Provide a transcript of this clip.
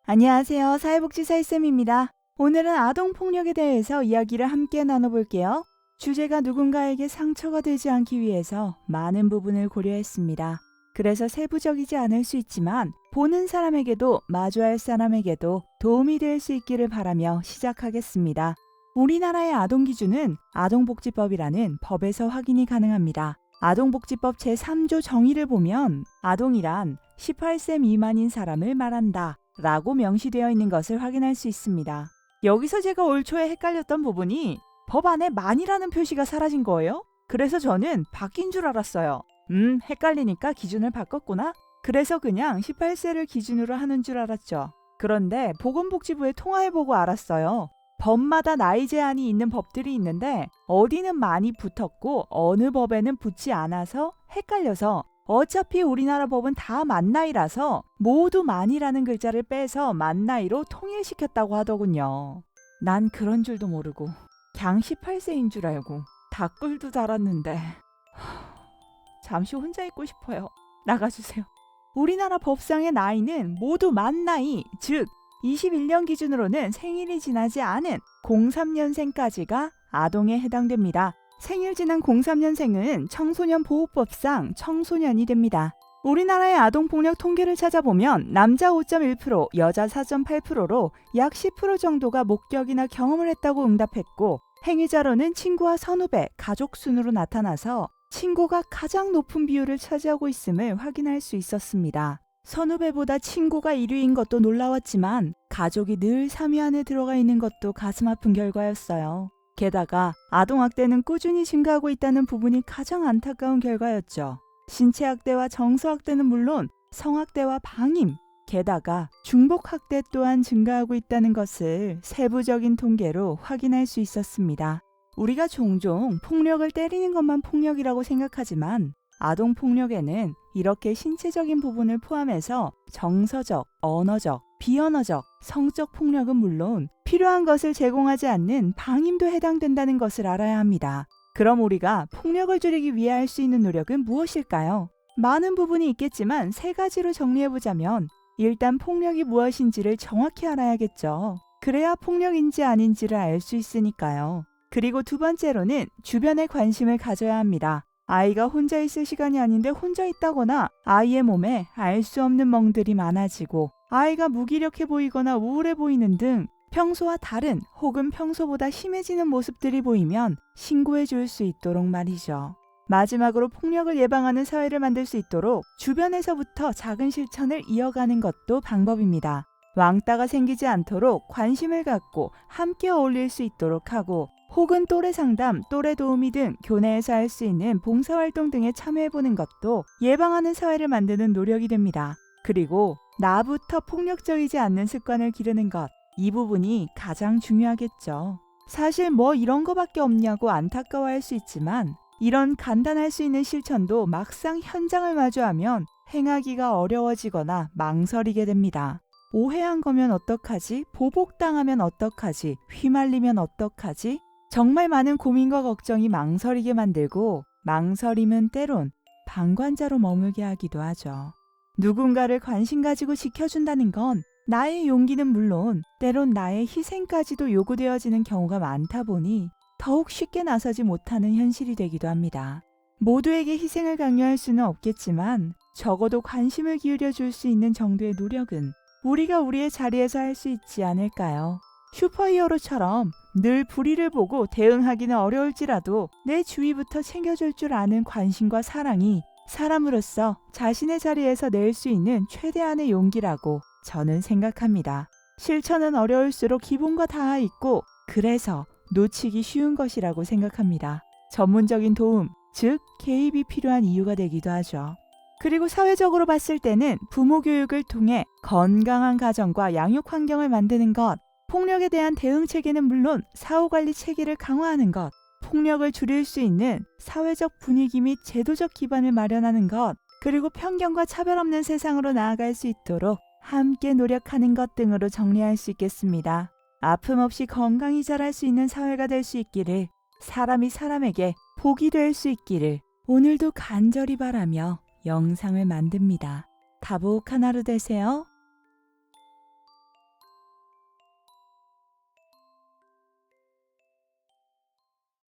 안녕하세요. 사회복지사의쌤입니다. 오늘은 아동폭력에 대해서 이야기를 함께 나눠볼게요. 주제가 누군가에게 상처가 되지 않기 위해서 많은 부분을 고려했습니다. 그래서 세부적이지 않을 수 있지만 보는 사람에게도 마주할 사람에게도 도움이 될 수 있기를 바라며 시작하겠습니다. 우리나라의 아동기준은 아동복지법이라는 법에서 확인이 가능합니다. 아동복지법 제3조 정의를 보면 아동이란 18세 미만인 사람을 말한다 라고 명시되어 있는 것을 확인할 수 있습니다. 여기서 제가 올 초에 헷갈렸던 부분이 법 안에 만이라는 표시가 사라진 거예요. 그래서 저는 바뀐 줄 알았어요. 헷갈리니까 기준을 바꿨구나. 그래서 그냥 18세를 기준으로 하는 줄 알았죠. 그런데 보건복지부에 통화해보고 알았어요. 법마다 나이 제한이 있는 법들이 있는데 어디는 많이 붙었고 어느 법에는 붙지 않아서 헷갈려서 어차피 우리나라 법은 다 만 나이라서 모두 만이라는 글자를 빼서 만 나이로 통일시켰다고 하더군요. 난 그런 줄도 모르고 그냥 18세인 줄 알고 닭꿀도 달았는데 잠시 혼자 있고 싶어요. 나가주세요. 우리나라 법상의 나이는 모두 만 나이, 즉 21년 기준으로는 생일이 지나지 않은 03년생까지가 아동에 해당됩니다. 생일 지난 03년생은 청소년보호법상 청소년이 됩니다. 우리나라의 아동폭력 통계를 찾아보면 남자 5.1%, 여자 4.8%로 약 10% 정도가 목격이나 경험을 했다고 응답했고 행위자로는 친구와 선후배, 가족 순으로 나타나서 친구가 가장 높은 비율을 차지하고 있음을 확인할 수 있었습니다. 선후배보다 친구가 1위인 것도 놀라웠지만 가족이 늘 3위 안에 들어가 있는 것도 가슴 아픈 결과였어요. 게다가 아동학대는 꾸준히 증가하고 있다는 부분이 가장 안타까운 결과였죠. 신체학대와 정서학대는 물론 성학대와 방임, 게다가 중복학대 또한 증가하고 있다는 것을 세부적인 통계로 확인할 수 있었습니다. 우리가 종종 폭력을 때리는 것만 폭력이라고 생각하지만 아동폭력에는 이렇게 신체적인 부분을 포함해서 정서적, 언어적, 비언어적, 성적 폭력은 물론 필요한 것을 제공하지 않는 방임도 해당된다는 것을 알아야 합니다. 그럼 우리가 폭력을 줄이기 위해 할 수 있는 노력은 무엇일까요? 많은 부분이 있겠지만 세 가지로 정리해보자면 일단 폭력이 무엇인지를 정확히 알아야겠죠. 그래야 폭력인지 아닌지를 알 수 있으니까요. 그리고 두 번째로는 주변에 관심을 가져야 합니다. 아이가 혼자 있을 시간이 아닌데 혼자 있다거나 아이의 몸에 알 수 없는 멍들이 많아지고 아이가 무기력해 보이거나 우울해 보이는 등 평소와 다른 혹은 평소보다 심해지는 모습들이 보이면 신고해 줄 수 있도록 말이죠. 마지막으로 폭력을 예방하는 사회를 만들 수 있도록 주변에서부터 작은 실천을 이어가는 것도 방법입니다. 왕따가 생기지 않도록 관심을 갖고 함께 어울릴 수 있도록 하고 혹은 또래 상담, 또래 도우미 등 교내에서 할 수 있는 봉사활동 등에 참여해보는 것도 예방하는 사회를 만드는 노력이 됩니다. 그리고 나부터 폭력적이지 않는 습관을 기르는 것, 이 부분이 가장 중요하겠죠. 사실 뭐 이런 거밖에 없냐고 안타까워할 수 있지만 이런 간단할 수 있는 실천도 막상 현장을 마주하면 행하기가 어려워지거나 망설이게 됩니다. 오해한 거면 어떡하지? 보복당하면 어떡하지? 휘말리면 어떡하지? 정말 많은 고민과 걱정이 망설이게 만들고 망설임은 때론 방관자로 머물게 하기도 하죠. 누군가를 관심 가지고 지켜준다는 건 나의 용기는 물론 때론 나의 희생까지도 요구되어지는 경우가 많다 보니 더욱 쉽게 나서지 못하는 현실이 되기도 합니다. 모두에게 희생을 강요할 수는 없겠지만 적어도 관심을 기울여 줄 수 있는 정도의 노력은 우리가 우리의 자리에서 할 수 있지 않을까요? 슈퍼히어로처럼 늘 불의를 보고 대응하기는 어려울지라도 내 주위부터 챙겨줄 줄 아는 관심과 사랑이 사람으로서 자신의 자리에서 낼 수 있는 최대한의 용기라고 저는 생각합니다. 실천은 어려울수록 기본과 닿아 있고 그래서 놓치기 쉬운 것이라고 생각합니다. 전문적인 도움, 즉 개입이 필요한 이유가 되기도 하죠. 그리고 사회적으로 봤을 때는 부모 교육을 통해 건강한 가정과 양육 환경을 만드는 것, 폭력에 대한 대응 체계는 물론 사후관리 체계를 강화하는 것, 폭력을 줄일 수 있는 사회적 분위기 및 제도적 기반을 마련하는 것, 그리고 편견과 차별 없는 세상으로 나아갈 수 있도록 함께 노력하는 것 등으로 정리할 수 있겠습니다. 아픔 없이 건강히 자랄 수 있는 사회가 될 수 있기를, 사람이 사람에게 복이 될 수 있기를 오늘도 간절히 바라며 영상을 만듭니다. 다복한 하루 되세요.